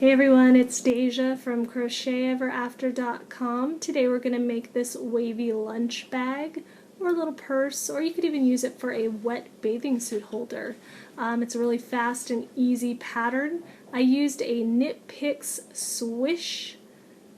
Hey everyone, it's Deja from CrochetEverAfter.com. Today we're going to make this wavy lunch bag or a little purse, or you could even use it for a wet bathing suit holder. It's a really fast and easy pattern. I used a Knit Picks Swish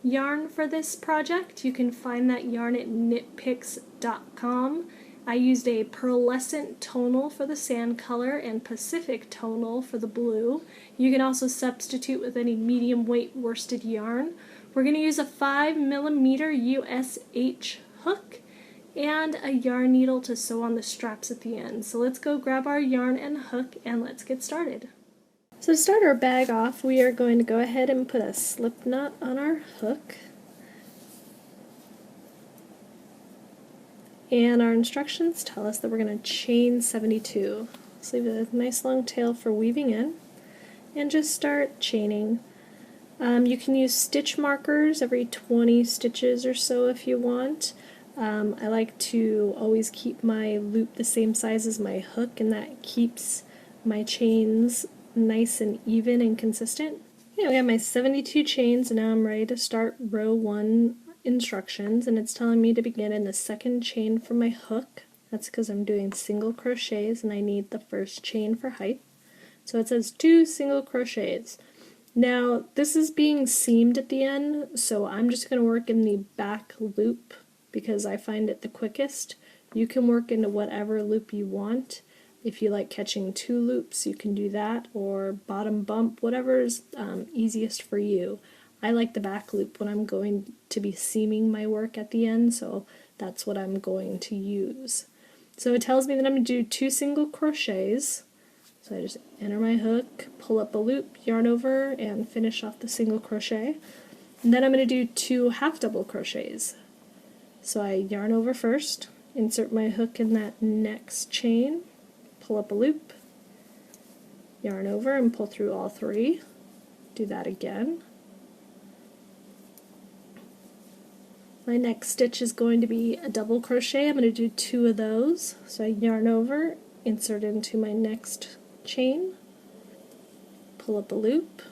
yarn for this project. You can find that yarn at knitpicks.com. I used a pearlescent tonal for the sand color and Pacific tonal for the blue. You can also substitute with any medium weight worsted yarn. We're going to use a 5mm USH hook and a yarn needle to sew on the straps at the end. So let's go grab our yarn and hook and let's get started. So to start our bag off, we are going to go ahead and put a slip knot on our hook. And our instructions tell us that we're going to chain 72. So leave a nice long tail for weaving in and just start chaining. You can use stitch markers every 20 stitches or so if you want. I like to always keep my loop the same size as my hook, and that keeps my chains nice and even and consistent. Yeah, we have my 72 chains, and now I'm ready to start row 1 instructions, and it's telling me to begin in the second chain from my hook. That's because I'm doing single crochets and I need the first chain for height. So it says 2 single crochets. Now this is being seamed at the end, so I'm just going to work in the back loop because I find it the quickest. You can work into whatever loop you want. If you like catching 2 loops, you can do that, or bottom bump, whatever is easiest for you. I like the back loop when I'm going to be seaming my work at the end, so that's what I'm going to use. So it tells me that I'm going to do 2 single crochets. So I just enter my hook, pull up a loop, yarn over, and finish off the single crochet. And then I'm going to do 2 half double crochets. So I yarn over first, insert my hook in that next chain, pull up a loop, yarn over and pull through all 3. Do that again. My next stitch is going to be a double crochet. I'm going to do 2 of those. So I yarn over, insert into my next chain, pull up a loop,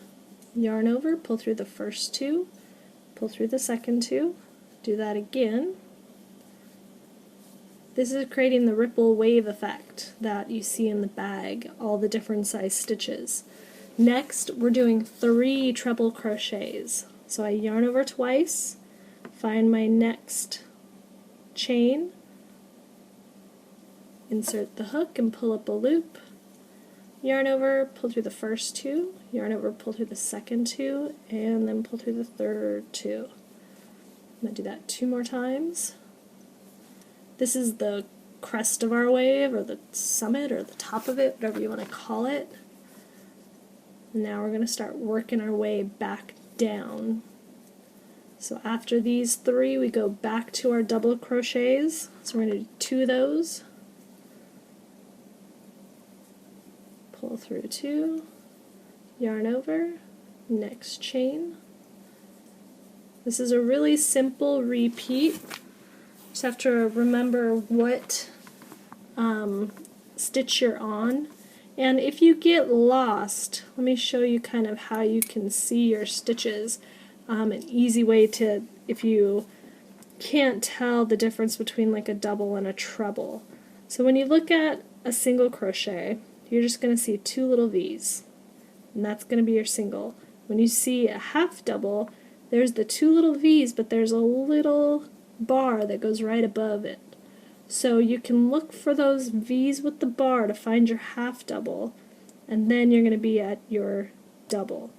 yarn over, pull through the first 2, pull through the second 2, do that again. This is creating the ripple wave effect that you see in the bag, all the different size stitches. Next, we're doing 3 treble crochets. So I yarn over twice, find my next chain, insert the hook and pull up a loop, yarn over, pull through the first 2, yarn over, pull through the second 2, and then pull through the third 2. I'm going to do that 2 more times. This is the crest of our wave, or the summit, or the top of it, whatever you want to call it. And now we're going to start working our way back down. So after these 3, we go back to our double crochets. So we're going to do 2 of those. Pull through 2, yarn over, next chain. This is a really simple repeat. Just have to remember what stitch you're on. And if you get lost, let me show you kind of how you can see your stitches. An easy way to, if you can't tell the difference between like a double and a treble. So when you look at a single crochet, you're just going to see 2 little V's, and that's going to be your single. When you see a half double, there's the 2 little V's, but there's a little bar that goes right above it. So you can look for those V's with the bar to find your half double, and then you're going to be at your double.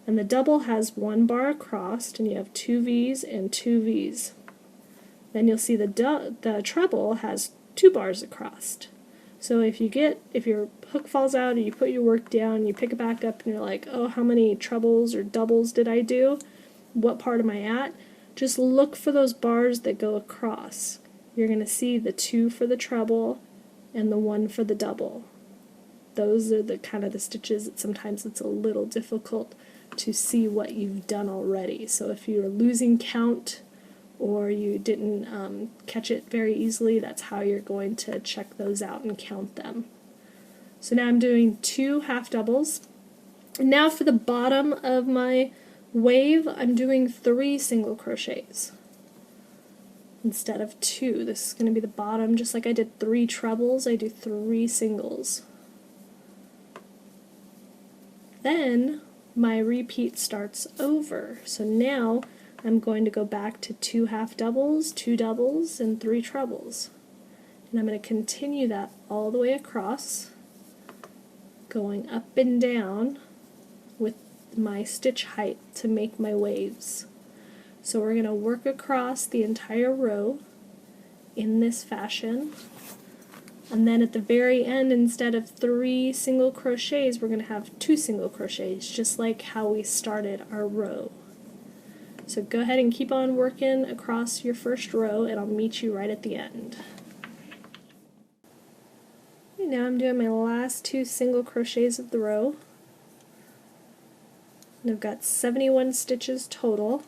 And the double has 1 bar across, and you have 2 V's and 2 V's. Then you'll see the treble has 2 bars across. So if your hook falls out, or you put your work down, you pick it back up, and you're like, oh, how many trebles or doubles did I do? What part am I at? Just look for those bars that go across. You're going to see the 2 for the treble and the 1 for the double. Those are the kind of the stitches that sometimes it's a little difficult to see what you've done already. So if you're losing count or you didn't catch it very easily, that's how you're going to check those out and count them. So now I'm doing 2 half doubles. And now for the bottom of my wave, I'm doing 3 single crochets instead of 2. This is going to be the bottom, just like I did 3 trebles, I do 3 singles. Then my repeat starts over. So now I'm going to go back to 2 half doubles, 2 doubles, and 3 trebles. And I'm going to continue that all the way across, going up and down with my stitch height to make my waves. So we're going to work across the entire row in this fashion. And then at the very end, instead of 3 single crochets, we're going to have 2 single crochets, just like how we started our row. So go ahead and keep on working across your first row, and I'll meet you right at the end. Okay, now I'm doing my last 2 single crochets of the row. And I've got 71 stitches total.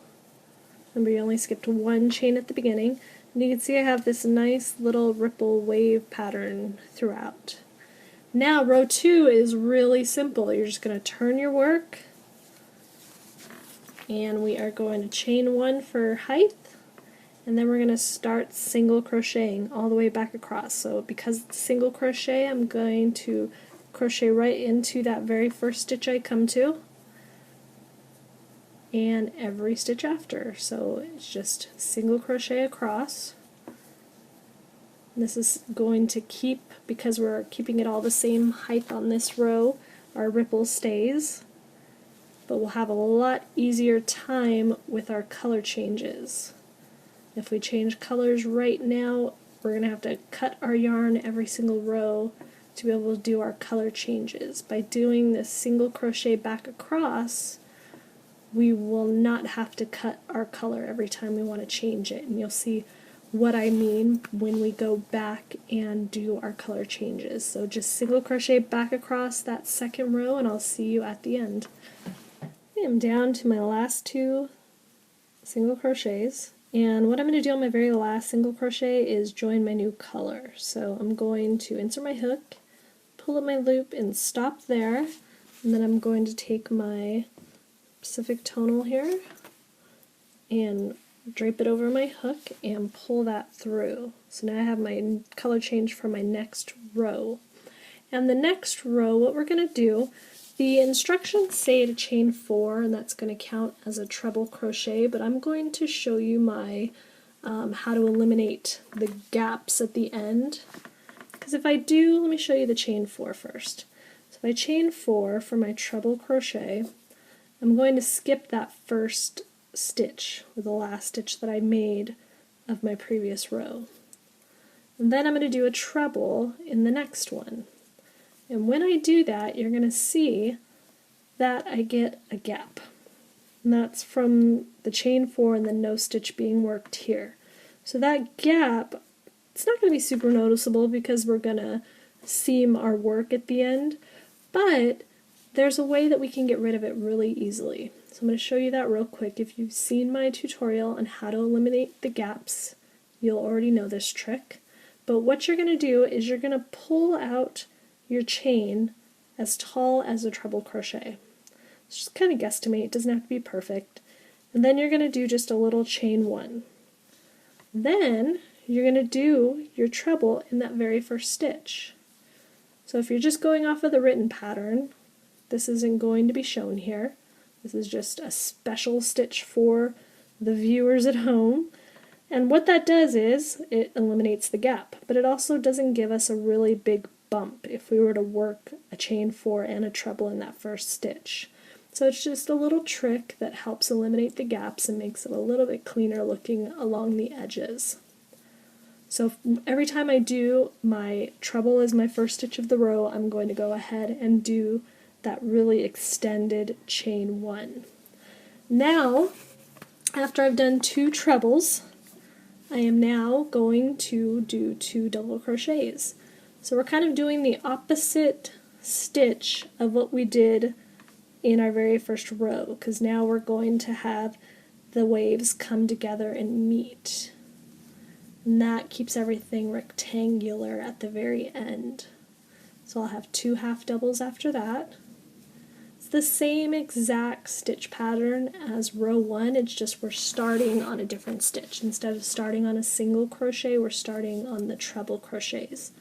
Remember, you only skipped 1 chain at the beginning. And you can see I have this nice little ripple wave pattern throughout. Now row 2 is really simple. You're just going to turn your work, and we are going to chain 1 for height, and then we're going to start single crocheting all the way back across. So because it's single crochet, I'm going to crochet right into that very first stitch I come to, and every stitch after. So it's just single crochet across. This is going to keep, because we're keeping it all the same height on this row, our ripple stays, but we'll have a lot easier time with our color changes. If we change colors right now, we're going to have to cut our yarn every single row to be able to do our color changes. By doing this single crochet back across, we will not have to cut our color every time we want to change it, and you'll see what I mean when we go back and do our color changes. So just single crochet back across that second row, and I'll see you at the end. I'm down to my last 2 single crochets, and what I'm going to do on my very last single crochet is join my new color. So I'm going to insert my hook, pull up my loop, and stop there, and then I'm going to take my Pacific tonal here and drape it over my hook and pull that through. So now I have my color change for my next row. And the next row, what we're going to do, the instructions say to chain 4, and that's going to count as a treble crochet, but I'm going to show you my how to eliminate the gaps at the end. Because if I do, let me show you the chain 4 first. So if I chain 4 for my treble crochet, I'm going to skip that first stitch, or the last stitch that I made of my previous row. And then I'm going to do a treble in the next one. And when I do that, you're going to see that I get a gap. And that's from the chain 4 and the no stitch being worked here. So that gap, it's not going to be super noticeable because we're going to seam our work at the end, but there's a way that we can get rid of it really easily. So I'm going to show you that real quick. If you've seen my tutorial on how to eliminate the gaps, you'll already know this trick. But what you're going to do is you're going to pull out your chain as tall as a treble crochet. Just kind of guesstimate, it doesn't have to be perfect. And then you're going to do just a little chain 1. Then you're going to do your treble in that very first stitch. So if you're just going off of the written pattern, this isn't going to be shown here. This is just a special stitch for the viewers at home. And what that does is it eliminates the gap, but it also doesn't give us a really big bump if we were to work a chain 4 and a treble in that first stitch. So it's just a little trick that helps eliminate the gaps and makes it a little bit cleaner looking along the edges. So every time I do my treble as my first stitch of the row, I'm going to go ahead and do that really extended chain 1. Now, after I've done 2 trebles, I am now going to do 2 double crochets. So we're kind of doing the opposite stitch of what we did in our very first row, because now we're going to have the waves come together and meet. And that keeps everything rectangular at the very end. So I'll have 2 half doubles after that. It's the same exact stitch pattern as row 1, it's just we're starting on a different stitch. Instead of starting on a single crochet, we're starting on the treble crochets.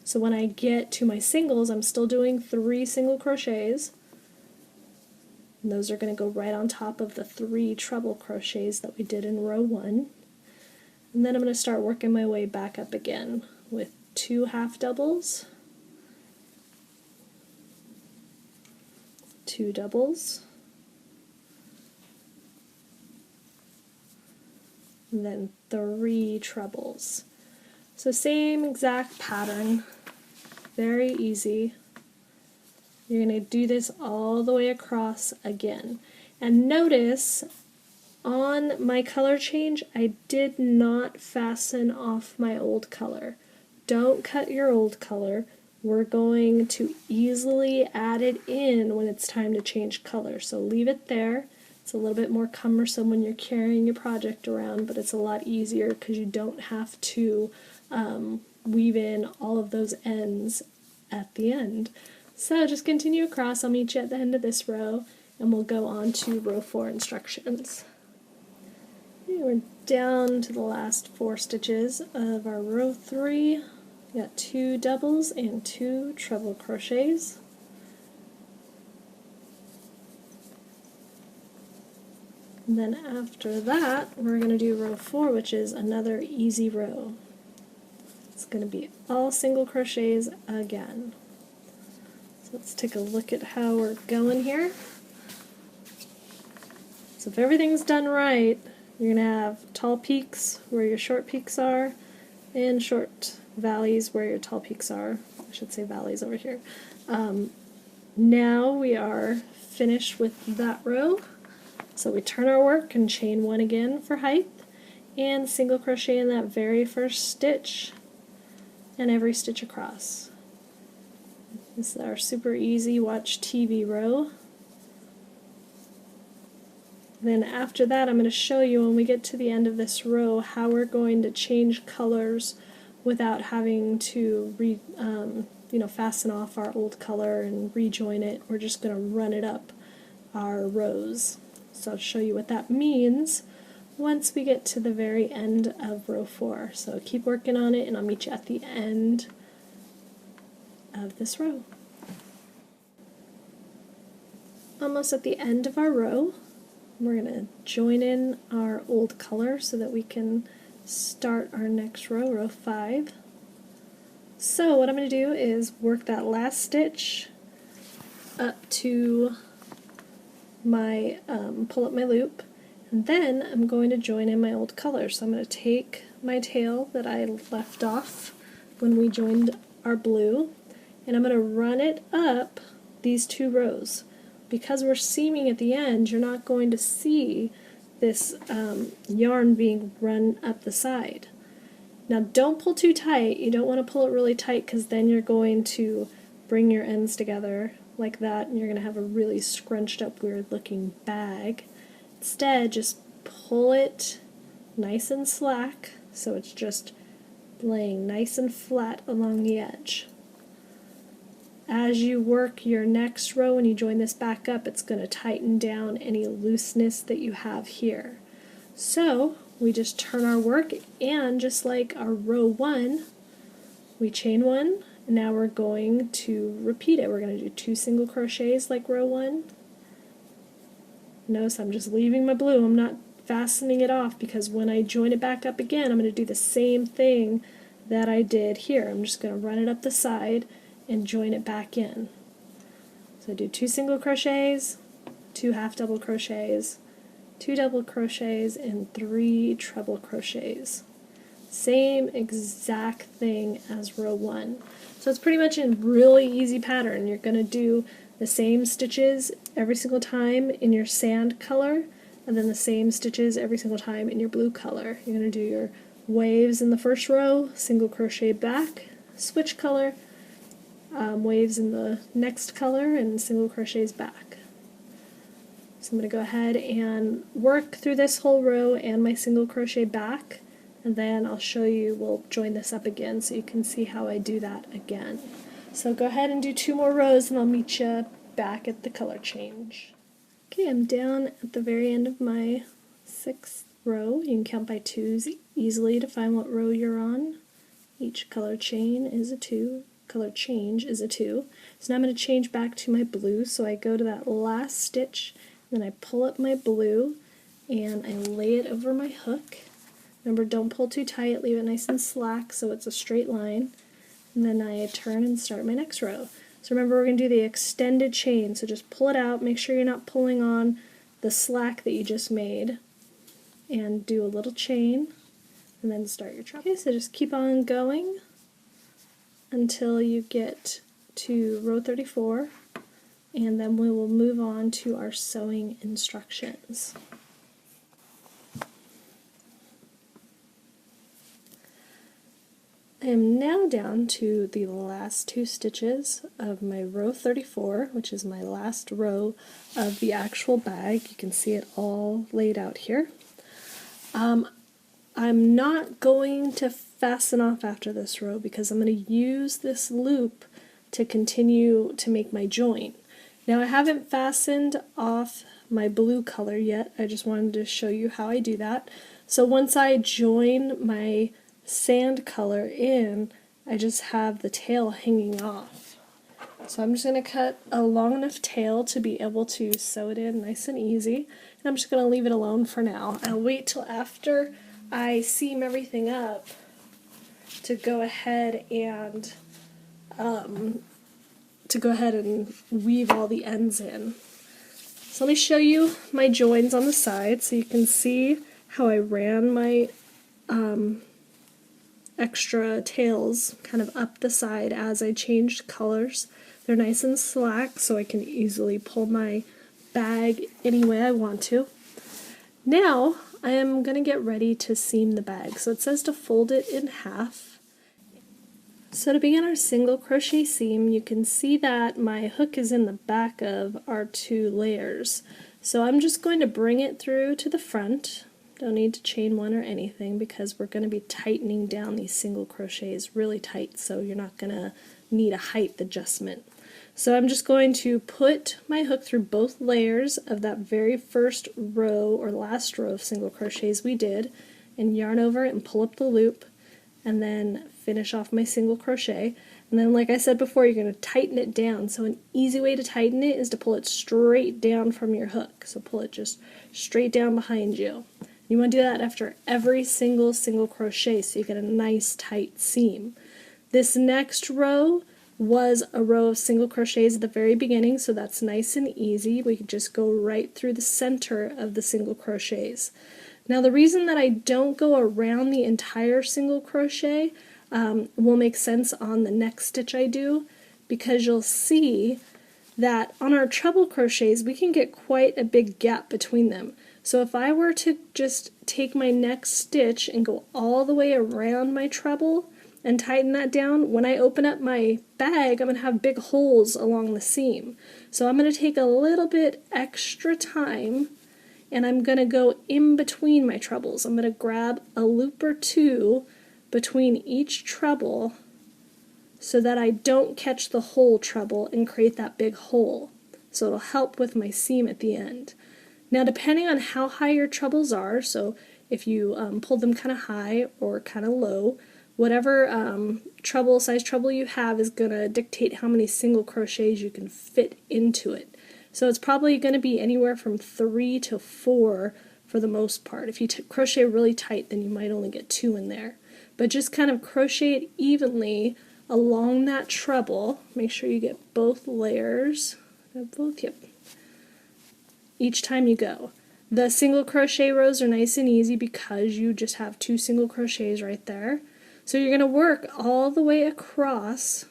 So when I get to my singles, I'm still doing 3 single crochets, and those are going to go right on top of the 3 treble crochets that we did in row 1. And then I'm going to start working my way back up again with 2 half doubles, 2 doubles, and then 3 trebles. So same exact pattern, very easy. You're going to do this all the way across again. And notice on my color change, I did not fasten off my old color. Don't cut your old color. We're going to easily add it in when it's time to change color. So leave it there. It's a little bit more cumbersome when you're carrying your project around, but it's a lot easier because you don't have to weave in all of those ends at the end. So just continue across. I'll meet you at the end of this row, and we'll go on to row 4 instructions. Okay, we're down to the last 4 stitches of our row 3. We got 2 doubles and 2 treble crochets. And then after that, we're going to do row 4, which is another easy row. It's going to be all single crochets again. So let's take a look at how we're going here. So if everything's done right, you're going to have tall peaks where your short peaks are, and short valleys where your tall peaks are. I should say valleys over here. Now we are finished with that row. So we turn our work and chain 1 again for height, and single crochet in that very first stitch, and every stitch across. This is our super easy watch TV row. Then after that, I'm going to show you when we get to the end of this row how we're going to change colors without having to fasten off our old color and rejoin it. We're just going to run it up our rows. So I'll show you what that means once we get to the very end of row 4. So keep working on it, and I'll meet you at the end of this row. Almost at the end of our row, we're going to join in our old color so that we can start our next row, row 5. So what I'm going to do is work that last stitch up to my pull up my loop, and then I'm going to join in my old color. So I'm going to take my tail that I left off when we joined our blue, and I'm going to run it up these 2 rows. Because we're seaming at the end, you're not going to see this yarn being run up the side. Now don't pull too tight. You don't want to pull it really tight because then you're going to bring your ends together like that, and you're going to have a really scrunched up, weird looking bag. Instead, just pull it nice and slack so it's just laying nice and flat along the edge. As you work your next row and you join this back up, it's going to tighten down any looseness that you have here. So we just turn our work, and just like our row 1, we chain 1. Now we're going to repeat it. We're going to do 2 single crochets like row 1. Notice I'm just leaving my blue. I'm not fastening it off because when I join it back up again, I'm going to do the same thing that I did here. I'm just going to run it up the side and join it back in. So I do 2 single crochets, 2 half double crochets, 2 double crochets, and 3 treble crochets. Same exact thing as row 1. So it's pretty much a really easy pattern. You're going to do the same stitches every single time in your sand color, and then the same stitches every single time in your blue color. You're going to do your waves in the first row, single crochet back, switch color, waves in the next color, and single crochets back. So I'm going to go ahead and work through this whole row and my single crochet back, and then I'll show you, we'll join this up again so you can see how I do that again. So go ahead and do 2 more rows and I'll meet you back at the color change. Okay, I'm down at the very end of my 6th row. You can count by 2s easily to find what row you're on. Each color chain is a 2. Color change is a 2. So now I'm going to change back to my blue, so I go to that last stitch, then I pull up my blue and I lay it over my hook. Remember, don't pull too tight, leave it nice and slack so it's a straight line. And then I turn and start my next row. So remember, we're going to do the extended chain, so just pull it out, make sure you're not pulling on the slack that you just made, and do a little chain, and then start your treble. Okay, so just keep on going until you get to row 34, and then we will move on to our sewing instructions. I am now down to the last 2 stitches of my row 34, which is my last row of the actual bag. You can see it all laid out here. I'm not going to fasten off after this row because I'm going to use this loop to continue to make my joint. Now I haven't fastened off my blue color yet, I just wanted to show you how I do that. So once I join my sand color in, I just have the tail hanging off. So I'm just going to cut a long enough tail to be able to sew it in nice and easy, and I'm just going to leave it alone for now. I'll wait till after I seam everything up to go ahead and weave all the ends in. So let me show you my joins on the side so you can see how I ran my extra tails kind of up the side as I changed colors. They're nice and slack so I can easily pull my bag any way I want to. Now I am going to get ready to seam the bag. So it says to fold it in half. So to begin our single crochet seam, you can see that my hook is in the back of our 2 layers. So I'm just going to bring it through to the front. Don't need to chain one or anything because we're going to be tightening down these single crochets really tight, so you're not going to need a height adjustment. So I'm just going to put my hook through both layers of that very first row or last row of single crochets we did, and yarn over it and pull up the loop, and then finish off my single crochet. And then, like I said before, you're going to tighten it down. So an easy way to tighten it is to pull it straight down from your hook. So pull it just straight down behind you. You want to do that after every single crochet so you get a nice tight seam. This next row was a row of single crochets at the very beginning, so that's nice and easy. We could just go right through the center of the single crochets. Now the reason that I don't go around the entire single crochet will make sense on the next stitch I do, because you'll see that on our treble crochets we can get quite a big gap between them. So if I were to just take my next stitch and go all the way around my treble and tighten that down, when I open up my bag I'm going to have big holes along the seam. So I'm going to take a little bit extra time and I'm going to go in between my trebles. I'm going to grab a loop or 2 between each treble so that I don't catch the whole treble and create that big hole. So it'll help with my seam at the end. Now depending on how high your trebles are, so if you pull them kind of high or kind of low, whatever size treble you have is going to dictate how many single crochets you can fit into it. So it's probably going to be anywhere from 3 to 4 for the most part. If you crochet really tight, then you might only get 2 in there. But just kind of crochet it evenly along that treble. Make sure you get both layers. Yep. Each time you go. The single crochet rows are nice and easy because you just have 2 single crochets right there. So you're going to work all the way across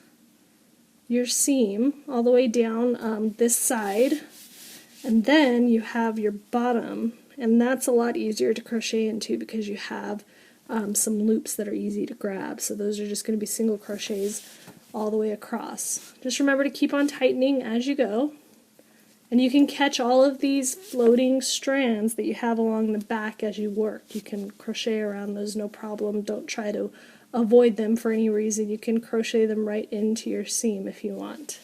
your seam, all the way down this side, and then you have your bottom, and that's a lot easier to crochet into because you have some loops that are easy to grab. So those are just going to be single crochets all the way across. Just remember to keep on tightening as you go. And you can catch all of these floating strands that you have along the back as you work. You can crochet around those, no problem. Don't try to avoid them for any reason. You can crochet them right into your seam if you want.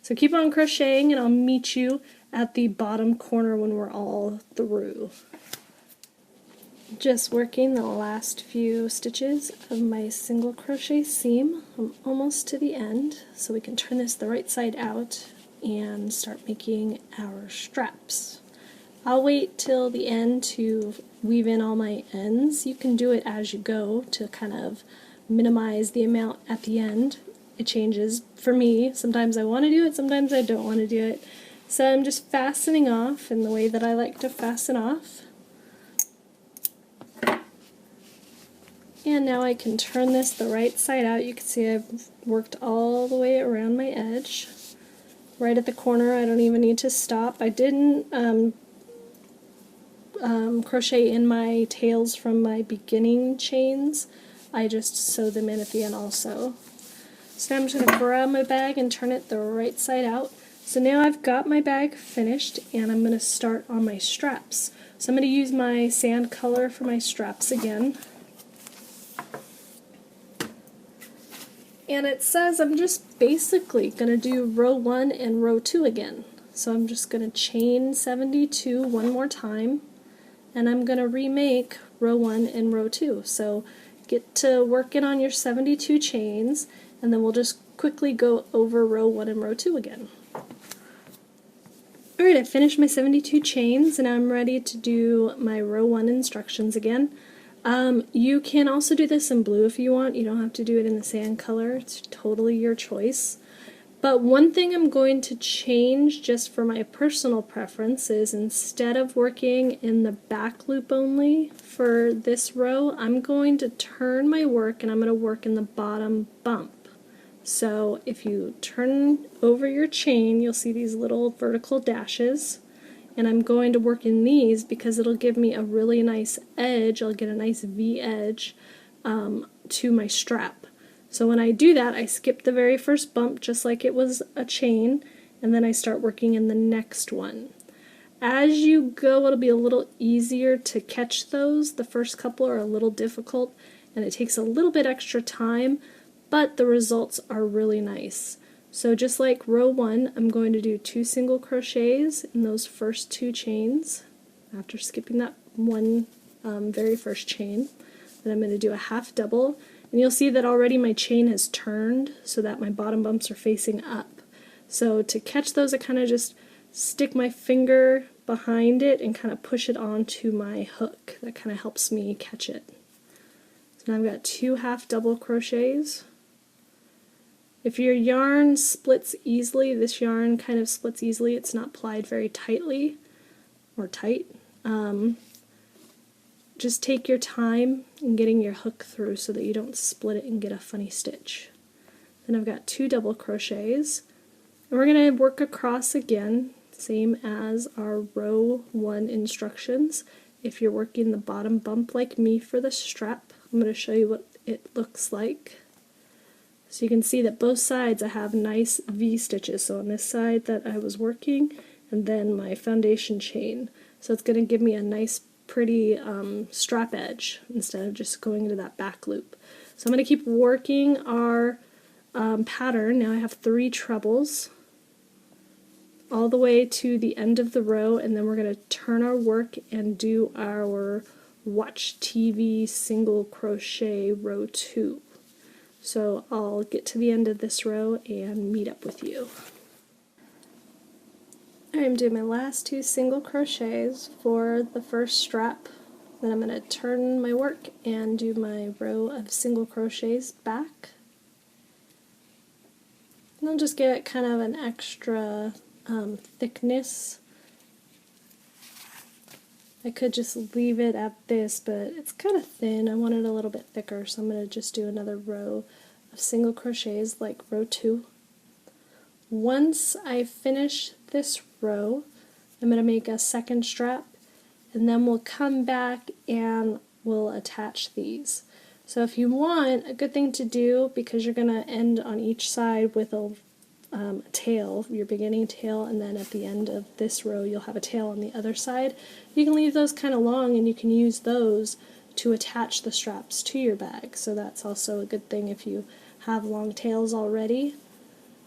So keep on crocheting and I'll meet you at the bottom corner when we're all through. Just working the last few stitches of my single crochet seam. I'm almost to the end, so we can turn this the right side out and start making our straps. I'll wait till the end to weave in all my ends. You can do it as you go to kind of minimize the amount at the end. It changes for me. Sometimes I want to do it, sometimes I don't want to do it. So I'm just fastening off in the way that I like to fasten off. And now I can turn this the right side out. You can see I've worked all the way around my edge. Right at the corner, I don't even need to stop. I didn't crochet in my tails from my beginning chains. I just sewed them in at the end also. So now I'm just going to grab my bag and turn it the right side out. So now I've got my bag finished and I'm going to start on my straps. So I'm going to use my sand color for my straps again. And it says I'm just basically going to do row 1 and row 2 again. So I'm just going to chain 72 one more time, and I'm going to remake row 1 and row 2. So get to working on your 72 chains, and then we'll just quickly go over row 1 and row 2 again. Alright, I finished my 72 chains, and I'm ready to do my row 1 instructions again. You can also do this in blue if you want. You don't have to do it in the sand color. It's totally your choice. But one thing I'm going to change just for my personal preference is instead of working in the back loop only for this row, I'm going to turn my work and I'm going to work in the bottom bump. So if you turn over your chain, you'll see these little vertical dashes. And I'm going to work in these because it'll give me a really nice edge. I'll get a nice V edge to my strap. So when I do that, I skip the very first bump just like it was a chain, and then I start working in the next one. As you go, it'll be a little easier to catch those. The first couple are a little difficult, and it takes a little bit extra time, but the results are really nice. So just like row 1, I'm going to do 2 single crochets in those first 2 chains after skipping that one very first chain. Then I'm going to do a half double, and you'll see that already my chain has turned so that my bottom bumps are facing up. So to catch those, I kind of just stick my finger behind it and kind of push it onto my hook. That kind of helps me catch it. So now I've got 2 half double crochets. If your yarn splits easily, this yarn kind of splits easily, it's not plied very tightly or tight, just take your time in getting your hook through so that you don't split it and get a funny stitch. Then I've got 2 double crochets, and we're going to work across again, same as our row 1 instructions. If you're working the bottom bump like me for the strap, I'm going to show you what it looks like. So you can see that both sides I have nice V stitches, so on this side that I was working, and then my foundation chain. So it's going to give me a nice pretty strap edge instead of just going into that back loop. So I'm going to keep working our pattern. Now I have 3 trebles all the way to the end of the row, and then we're going to turn our work and do our watch TV single crochet row 2. So I'll get to the end of this row and meet up with you. I'm doing my last 2 single crochets for the first strap. Then I'm going to turn my work and do my row of single crochets back. And I'll just give it kind of an extra thickness. I could just leave it at this, but it's kind of thin. I want it a little bit thicker, so I'm going to just do another row of single crochets like row 2. Once I finish this row, I'm going to make a second strap, and then we'll come back and we'll attach these. So if you want, a good thing to do, because you're going to end on each side with a tail, your beginning tail, and then at the end of this row you'll have a tail on the other side. You can leave those kind of long, and you can use those to attach the straps to your bag. So that's also a good thing if you have long tails already.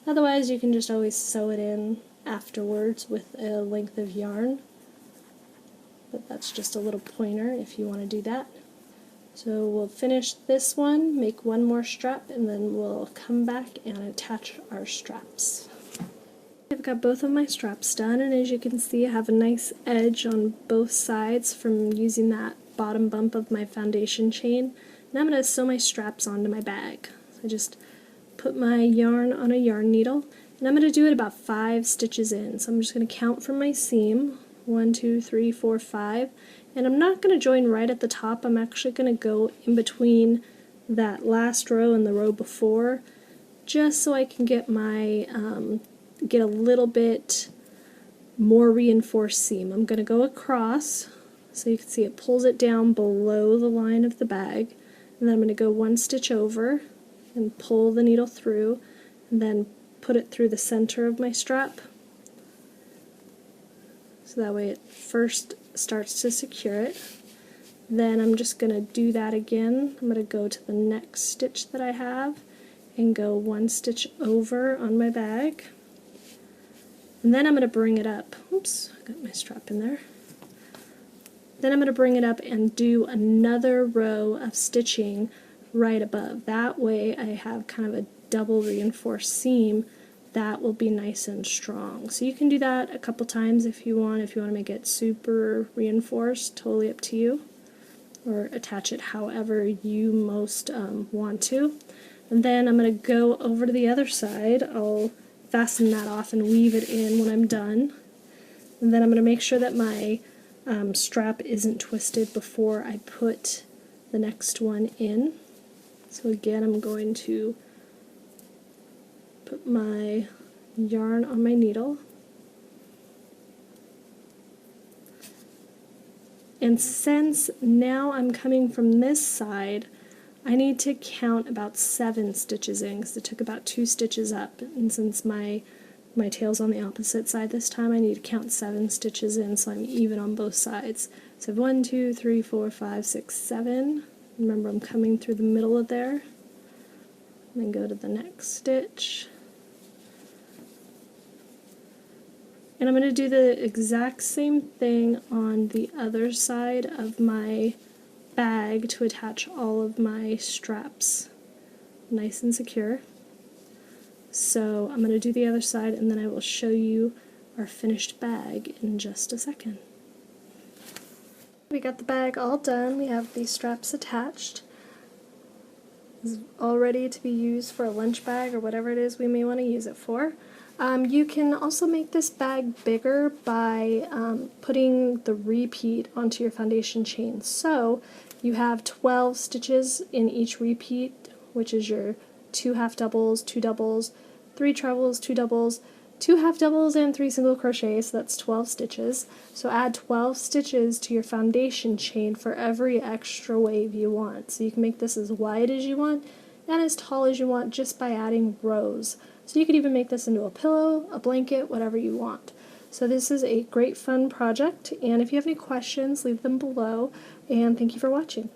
Otherwise, you can just always sew it in afterwards with a length of yarn, but that's just a little pointer if you want to do that. So we'll finish this one, make one more strap, and then we'll come back and attach our straps. I've got both of my straps done, and as you can see, I have a nice edge on both sides from using that bottom bump of my foundation chain. Now I'm going to sew my straps onto my bag. So I just put my yarn on a yarn needle, and I'm going to do it about 5 stitches in. So I'm just going to count from my seam, 1, 2, 3, 4, 5, and I'm not going to join right at the top. I'm actually going to go in between that last row and the row before, just so I can get my get a little bit more reinforced seam. I'm going to go across, so you can see it pulls it down below the line of the bag, and then I'm going to go 1 stitch over and pull the needle through, and then put it through the center of my strap, so that way it first starts to secure it. Then I'm just going to do that again. I'm going to go to the next stitch that I have and go 1 stitch over on my bag. And then I'm going to bring it up. Oops, I got my strap in there. Then I'm going to bring it up and do another row of stitching right above. That way I have kind of a double reinforced seam that will be nice and strong. So you can do that a couple times if you want. If you want to make it super reinforced, totally up to you. Or attach it however you most want to. And then I'm going to go over to the other side. I'll fasten that off and weave it in when I'm done. And then I'm going to make sure that my strap isn't twisted before I put the next one in. So again, I'm going to put my yarn on my needle. And since now I'm coming from this side, I need to count about 7 stitches in, because it took about 2 stitches up, and since my tail's on the opposite side this time, I need to count 7 stitches in so I'm even on both sides. So I have 1, 2, 3, 4, 5, 6, 7. Remember, I'm coming through the middle of there. And then go to the next stitch. And I'm going to do the exact same thing on the other side of my bag to attach all of my straps nice and secure. So I'm going to do the other side, and then I will show you our finished bag in just a second. We got the bag all done. We have these straps attached. It's all ready to be used for a lunch bag or whatever it is we may want to use it for. You can also make this bag bigger by putting the repeat onto your foundation chain. So you have 12 stitches in each repeat, which is your 2 half doubles, 2 doubles, 3 trebles, 2 doubles, 2 half doubles, and 3 single crochets, so that's 12 stitches. So add 12 stitches to your foundation chain for every extra wave you want. So you can make this as wide as you want and as tall as you want just by adding rows. So you could even make this into a pillow, a blanket, whatever you want. So this is a great fun project, and if you have any questions, leave them below, and thank you for watching.